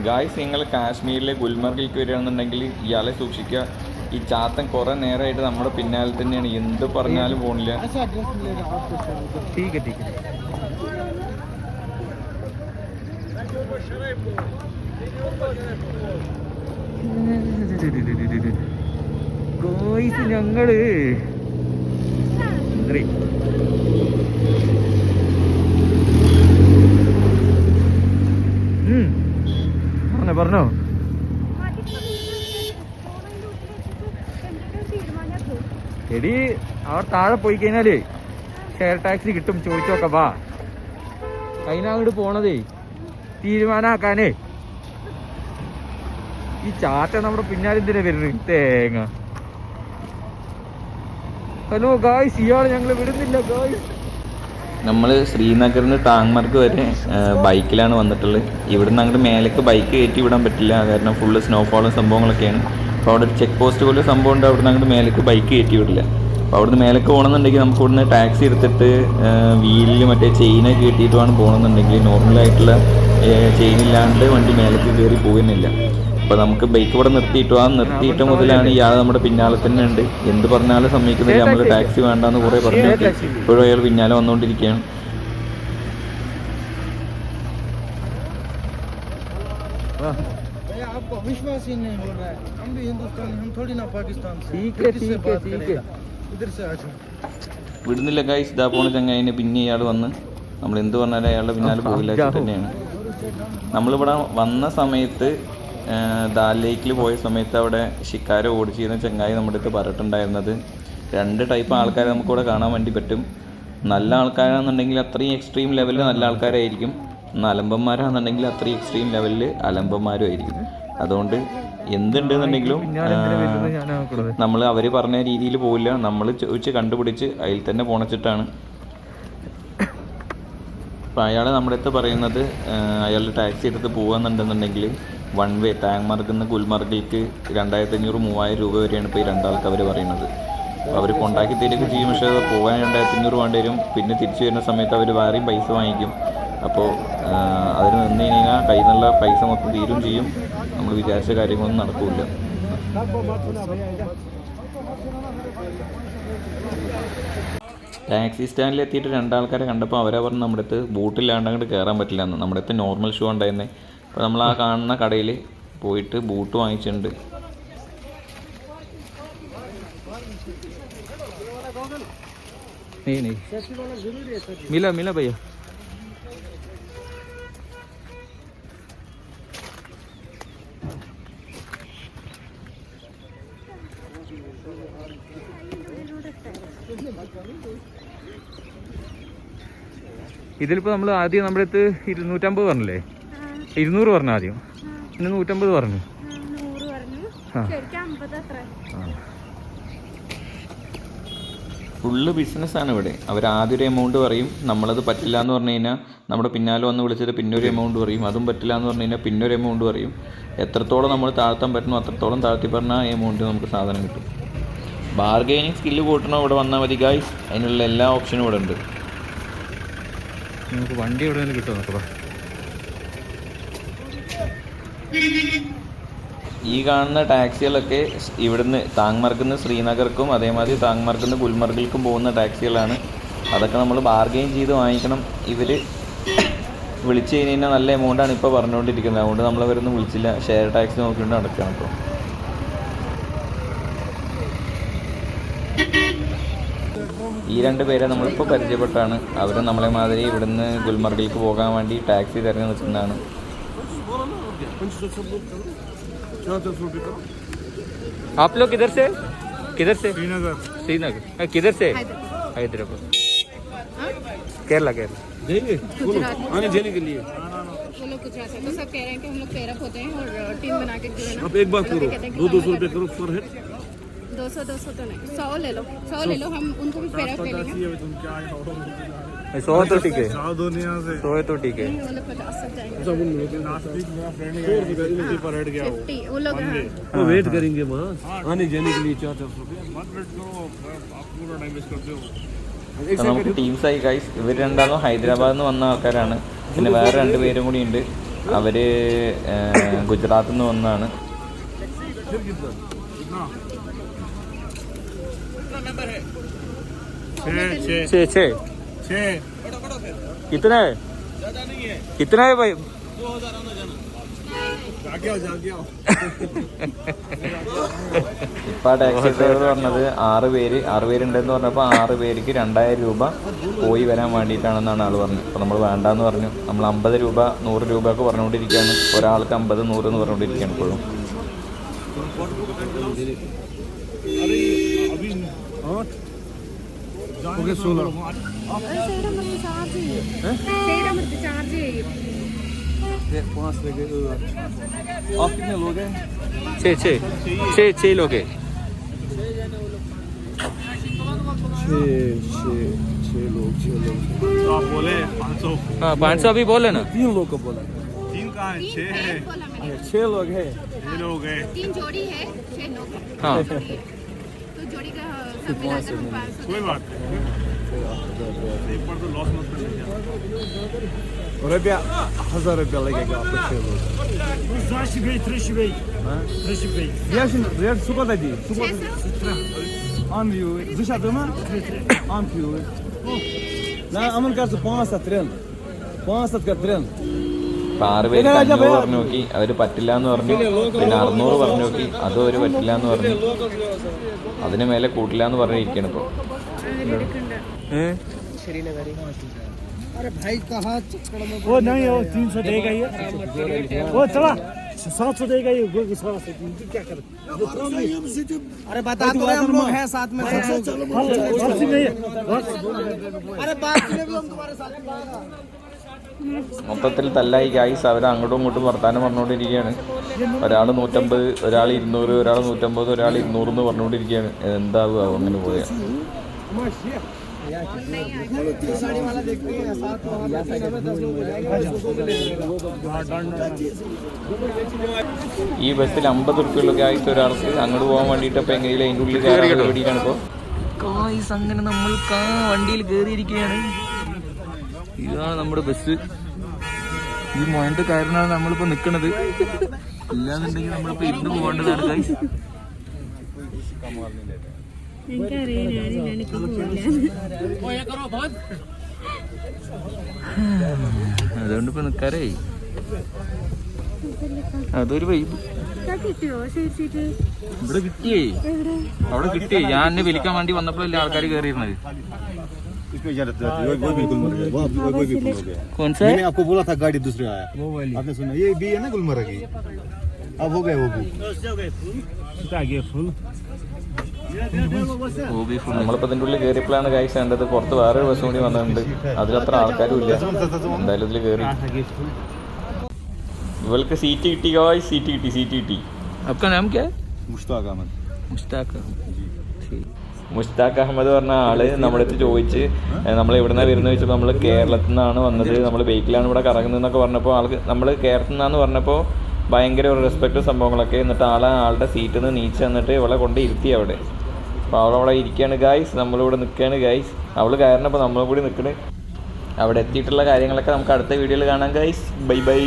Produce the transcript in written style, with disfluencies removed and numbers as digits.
Guys നിങ്ങൾ കാശ്മീരിലെ ഗുൽമർഗിലേക്ക് വരികയാണെന്നുണ്ടെങ്കിൽ ഇയാളെ സൂക്ഷിക്കുക. ഈ ചാത്തൻ കുറേ നേരമായിട്ട് നമ്മുടെ പിന്നാലെ തന്നെയാണ്, എന്ത് പറഞ്ഞാലും പോണില്ല. ഞങ്ങള് പറഞ്ഞോ. എടി അവിടെ താഴെ പോയി കഴിഞ്ഞാല് ഷെയർ ടാക്സി കിട്ടും, ചോദിച്ചോക്ക. വാ, അതിനങ്ങോട്ട് പോണതേ തീരുമാനാക്കാനേ. ഈ ചാറ്റ നമ്മുടെ പിന്നാലെ എന്തിനാ വരുന്നത് തേങ്ങ. ഹലോ ഗായ്സ്, ഇയാള് ഞങ്ങള് വിടുന്നില്ല ഗായ്സ്. നമ്മൾ ശ്രീനഗറിൽ നിന്ന് ടാങ്മർക്ക് വരെ ബൈക്കിലാണ് വന്നിട്ടുള്ളത്. ഇവിടുന്ന് അങ്ങോട്ട് മേലേക്ക് ബൈക്ക് കയറ്റി വിടാൻ പറ്റില്ല, കാരണം ഫുള്ള് സ്നോഫോളും സംഭവങ്ങളൊക്കെയാണ്. അപ്പോൾ അവിടെ ഒരു ചെക്ക് പോസ്റ്റ് പോലെ സംഭവം ഉണ്ട്, അവിടുന്ന് അങ്ങോട്ട് മേലേക്ക് ബൈക്ക് കയറ്റി വിടില്ല. അപ്പോൾ അവിടുന്ന് മേലേക്ക് പോകണമെന്നുണ്ടെങ്കിൽ നമുക്ക് ഇവിടുന്ന് ടാക്സി എടുത്തിട്ട് വീലിൽ മറ്റേ ചെയിനൊക്കെ കെട്ടിയിട്ട് വേണം പോകണമെന്നുണ്ടെങ്കിൽ. നോർമലായിട്ടുള്ള ചെയിനില്ലാണ്ട് വണ്ടി മേലേക്ക് കയറി പോകുന്നില്ല. അപ്പോൾ നമുക്ക് ബൈക്ക് ഇവിടെ നിർത്തിയിട്ട് മുതലാണ് ഇയാൾ നമ്മുടെ പിന്നാലെ തന്നെ ഉണ്ട്. എന്ത് പറഞ്ഞാലും സമ്മതിക്കുന്നില്ല. നമ്മൾ ടാക്സി വേണ്ടാന്ന് കുറേ പറഞ്ഞു, ഇപ്പോഴും അയാൾ പിന്നാലെ വന്നുകൊണ്ടിരിക്കുകയാണ്. വിടുന്നില്ല ഗൈസ്. ഇതാ പോണ ചങ്ങായിന് പിന്നെ ഇയാൾ വന്ന് നമ്മൾ എന്ത് പറഞ്ഞാലും അയാളുടെ പിന്നാലെ പോകില്ല തന്നെയാണ്. നമ്മളിവിടെ വന്ന സമയത്ത് ദാൽ ലേക്കിൽ പോയ സമയത്ത് അവിടെ ഷിക്കാര ഓടിച്ചിരുന്ന ചങ്ങായി നമ്മുടെ അടുത്ത് പറഞ്ഞിട്ടുണ്ടായിരുന്നത് 2 ടൈപ്പ് ആൾക്കാരെ നമുക്കിവിടെ കാണാൻ വേണ്ടി പറ്റും. നല്ല ആൾക്കാരാണെന്നുണ്ടെങ്കിൽ അത്രയും എക്സ്ട്രീം ലെവലിൽ നല്ല ആൾക്കാരായിരിക്കും, അലമ്പന്മാരാണെന്നുണ്ടെങ്കിൽ അത്രയും എക്സ്ട്രീം ലെവലിൽ അലമ്പന്മാരും ആയിരിക്കും. അതുകൊണ്ട് എന്തുണ്ടെന്നുണ്ടെങ്കിലും നമ്മൾ അവർ പറഞ്ഞ രീതിയിൽ പോവില്ല, നമ്മൾ ചോദിച്ച് കണ്ടുപിടിച്ച് അതിൽ തന്നെ പോണച്ചിട്ടാണ്. അപ്പോൾ അയാൾ നമ്മുടെ അടുത്ത് പറയുന്നത് അയാളുടെ ടാക്സി എടുത്ത് പോകുകയെന്നുണ്ടെന്നുണ്ടെങ്കിൽ 1 വേ ടാങ്മർഗിൽ നിന്ന് ഗുൽമർഗിലേക്ക് 2500-3000 രൂപ വരെയാണ് ഇപ്പോൾ ഈ രണ്ടാൾക്ക് അവർ പറയുന്നത്. അപ്പോൾ അവർ കൊണ്ടാക്കി തരികയൊക്കെ ചെയ്യും, പക്ഷേ പോകാൻ 2500 വേണ്ടി വരും. പിന്നെ തിരിച്ചു വരുന്ന സമയത്ത് അവർ വേറെയും പൈസ വാങ്ങിക്കും. അപ്പോൾ അതിന് നിന്ന് കഴിഞ്ഞാൽ കയ്യിൽ നിന്നുള്ള പൈസ മൊത്തം തീരും ചെയ്യും, നമ്മൾ വിചാരിച്ച കാര്യങ്ങളൊന്നും നടക്കില്ല. ടാക്സി സ്റ്റാൻഡിൽ എത്തിയിട്ട് 2 ആൾക്കാരെ കണ്ടപ്പോൾ അവരെ പറഞ്ഞ് നമ്മുടെ അടുത്ത് ബൂട്ടില്ലാണ്ട് അങ്ങോട്ട് കയറാൻ പറ്റില്ല എന്ന്. നമ്മുടെ അടുത്ത് നോർമൽ ഷൂ ഉണ്ടായിരുന്നേ. അപ്പോൾ നമ്മൾ ആ കാണുന്ന കടയിൽ പോയിട്ട് ബൂട്ട് വാങ്ങിച്ചിട്ടുണ്ട്. മില മില ഭയ്യ. ഇതിലിപ്പോൾ നമ്മൾ ആദ്യം നമ്മുടെ അടുത്ത് 250 പറഞ്ഞില്ലേ, 200 പറഞ്ഞു ആദ്യം, പിന്നെ 150 പറഞ്ഞു. ഫുള്ള് ബിസിനസ്സാണ് ഇവിടെ. അവർ ആദ്യം ഒരു എമൗണ്ട് പറയും, നമ്മളത് പറ്റില്ല എന്ന് പറഞ്ഞു കഴിഞ്ഞാൽ നമ്മുടെ പിന്നാലെ വന്ന് വിളിച്ചിട്ട് പിന്നൊരു എമൗണ്ട് പറയും, അതും പറ്റില്ല എന്ന് പറഞ്ഞു കഴിഞ്ഞാൽ പിന്നൊരു എമൗണ്ട് പറയും. എത്രത്തോളം നമ്മൾ താഴ്ത്താൻ പറ്റുന്നു അത്രത്തോളം താഴ്ത്തി പറഞ്ഞാൽ ആ എമൗണ്ട് നമുക്ക് സാധനം കിട്ടും. ബാർഗെയിനിങ് സ്കില്ല് കൂട്ടണോ ഇവിടെ വന്നാൽ മതി ഗായ്സ്, അതിനുള്ള എല്ലാ ഓപ്ഷനും ഇവിടെ ഉണ്ട്. നമുക്ക് വണ്ടി എവിടെ നിന്ന് കിട്ടുമോ നോക്കാം. ഈ കാണുന്ന ടാക്സികളൊക്കെ ഇവിടുന്ന് ടാങ്മർഗിൽ നിന്ന് ശ്രീനഗർക്കും അതേമാതിരി ടാങ്മർഗിൽ നിന്ന് ഗുൽമർഗിലേക്കും പോകുന്ന ടാക്സികളാണ്. അതൊക്കെ നമ്മൾ ബാർഗെയിൻ ചെയ്ത് വാങ്ങിക്കണം. ഇവർ വിളിച്ചു കഴിഞ്ഞാൽ നല്ല എമൗണ്ടാണ് ഇപ്പോൾ പറഞ്ഞുകൊണ്ടിരിക്കുന്നത്, അതുകൊണ്ട് നമ്മളവരൊന്നും വിളിച്ചില്ല, ഷെയർ ടാക്സി നോക്കിക്കൊണ്ട് നടക്കുകയാണ് ഇപ്പോൾ. ഈ 2 പേരെ നമ്മളിപ്പോൾ പരിചയപ്പെട്ടാണ്. അവർ നമ്മളെ മാതിരി ഇവിടുന്ന് ഗുൽമർഗിലേക്ക് പോകാൻ വേണ്ടി ടാക്സി തിരഞ്ഞു നിൽക്കുന്നതാണ്. आप लोग किधर से श्रीनगर किधर से हैदराबाद केरला आने जाने के लिए वो लोग गुजरात से, तो सब कह रहे हैं कि हम लोग पेयरअप होते हैं और टीम बना के जो है ना। आप एक बात करो, 200 रुपये करो पर हेड। 200 तो नहीं, 100 ले लो, 100 ले लो, हम उनको भी पेयरअप कर लेंगे। 100 तो ठीक है, 100 तो ठीक है। वो लोग 50 सब जाएंगे, 50 पर हेड गया 50 वो लोग वो वेट करेंगे वहाँ आने जाने के लिए 400 रुपये। അപ്പോൾ നമുക്ക് ടീംസായി ഗൈസ്. ഇവർ രണ്ടാളും ഹൈദരാബാദിൽ നിന്ന് വന്ന ആൾക്കാരാണ്, പിന്നെ വേറെ 2 പേരും കൂടി ഉണ്ട്. അവർ ഗുജറാത്തിൽ നിന്ന് വന്നതാണ്. कितना है कितना है भाई? ഇപ്പം ടാക്സി ഡ്രൈവർ പറഞ്ഞത് 6 പേരുണ്ടെന്ന് പറഞ്ഞപ്പോൾ 6 പേർക്ക് 2000 രൂപ പോയി വരാൻ വേണ്ടിയിട്ടാണെന്നാണ് ആൾ പറഞ്ഞത്. അപ്പോൾ നമ്മൾ വേണ്ടാന്ന് പറഞ്ഞു. നമ്മൾ 50 രൂപ 100 രൂപ ഒക്കെ പറഞ്ഞുകൊണ്ടിരിക്കുകയാണ്. ഒരാൾക്ക് 50 100 എന്ന് പറഞ്ഞുകൊണ്ടിരിക്കുകയാണ് ഇപ്പോഴും. छः लोग हैं। 6 लोग तो आप बोले 500। हाँ 500 अभी बोले ना। 3 लोग को बोला। 3 लोग है। 6 लोग हैं। 3 जोड़ी है 6 लोग। हाँ तो जोड़ी का सब मिलाकर 500। कोई बात नहीं, एक बार तो लॉस मत करना। रुपया 1000 रुपया लगेगा आपको 6 लोग। Я su kadar değil. Su kadar. Ambiyu. Dışarıda mı? Ambiyu. Lan aman karşı 5 tren. 5 ka tren. ഇപ്പം 6 പേർക്ക് 500 പറഞ്ഞു നോക്കി, അവർ പറ്റില്ല എന്ന് പറഞ്ഞു. പിന്നെ 600 പറഞ്ഞു നോക്കി, അതും അവർ പറ്റില്ല എന്ന് പറഞ്ഞു. അതിന് മേലെ കൂട്ടില്ല എന്ന് പറഞ്ഞിരിക്കുകയാണ് ഇപ്പോൾ. वो नहीं हो 300 देगा ये। वो चला 700 देगा ये। क्या कर? अरे बता दो हम लोग हैं साथ में। अरे बात में भी हम तुम्हारे साथ में। മൊത്തത്തിൽ തല്ലായി ഗൈസ്. അവർ അങ്ങോട്ടും ഇങ്ങോട്ടും വർത്താനം പറഞ്ഞുകൊണ്ടിരിക്കുകയാണ്. ഒരാൾ 150, ഒരാൾ 200, ഒരാൾ 150, ഒരാൾ 200 എന്ന് പറഞ്ഞുകൊണ്ടിരിക്കുകയാണ്. എന്താവുക അങ്ങനെ പോയാൽ. ഈ ബസ്സിൽ 50 റുപ്യുള്ള ഗൈസ് ഒരാൾക്ക് അങ്ങോട്ട് പോകാൻ വേണ്ടിയിട്ട്. അപ്പോൾ എങ്ങനെയും അതിൻ്റെ ഉള്ളിൽ കയറാൻ വേണ്ടിയിട്ടാണ് ഇപ്പോൾ ഗൈസ്. അങ്ങനെ നമ്മൾ വണ്ടിയിൽ കയറിയിരിക്കുകയാണ്. ഇതാണ് നമ്മുടെ ബസ്. ഈ മോയൻ്റെ കാരണമാണ് നമ്മളിപ്പോൾ നിൽക്കുന്നത്. ഇല്ലാന്നുണ്ടെങ്കിൽ നമ്മളിപ്പോൾ ഇരുന്ന് പോകേണ്ടതാണ് ഗൈസ്. അതുകൊണ്ട് ഇപ്പൊ നിക്കാറേ. അതൊരു വൈബ്. ഇവിടെ കിട്ടിയേ, അവിടെ കിട്ടിയേ. ഞാൻ എന്നെ വിളിക്കാൻ വേണ്ടി വന്നപ്പോഴല്ലേ ആൾക്കാർ കയറിയിരുന്നത്. कौन सा है? मैंने आपको बोला था गाड़ी दूसरे आया, आपने सुना? ये भी है ना गुलमर्ग की। अब हो गए वो भी। നമ്മളിപ്പോൾ ഇതിൻ്റെ ഉള്ളിൽ കയറിയപ്പോഴാണ് ഗൈസ് കണ്ടത് പുറത്ത് വേറൊരു ബസ് കൂടി വന്നിട്ടുണ്ട്. അതിലത്ര ആൾക്കാരും ഇല്ല. എന്തായാലും ഇതിൽ കയറി. ഇവൾക്ക് സീറ്റ് കിട്ടി ഗൈസ്. സീറ്റ് കിട്ടി. आपका नाम क्या है? मुश्ताक अहमद। മുസ്താഖ് അഹമ്മദ് പറഞ്ഞ ആള് നമ്മുടെ അടുത്ത് ചോദിച്ച് നമ്മൾ എവിടെ നിന്നാണ് വരുന്നത് ചോദിച്ചപ്പോൾ നമ്മൾ കേരളത്തിൽ നിന്നാണ് വന്നത്, നമ്മൾ ബൈക്കിലാണ് ഇവിടെ കറങ്ങുന്നതെന്നൊക്കെ പറഞ്ഞപ്പോൾ ആൾക്ക് നമ്മൾ കേരളത്തിൽ നിന്നാന്ന് പറഞ്ഞപ്പോൾ ഭയങ്കര ഒരു റെസ്പെക്റ്റ് സംഭവങ്ങളൊക്കെ. എന്നിട്ട് ആളുടെ സീറ്റിൽ നിന്ന് നീച്ച് വന്നിട്ട് ഇവളെ കൊണ്ട് ഇരുത്തി അവിടെ. അപ്പോൾ അവളവിടെ ഇരിക്കുകയാണ് ഗൈസ്. നമ്മളിവിടെ നിൽക്കുകയാണ് ഗൈസ്. അവൾ കയറണപ്പോൾ നമ്മളും കൂടി നിൽക്കണ്. അവിടെ എത്തിയിട്ടുള്ള കാര്യങ്ങളൊക്കെ നമുക്ക് അടുത്ത വീഡിയോയിൽ കാണാം ഗൈസ്. ബൈ.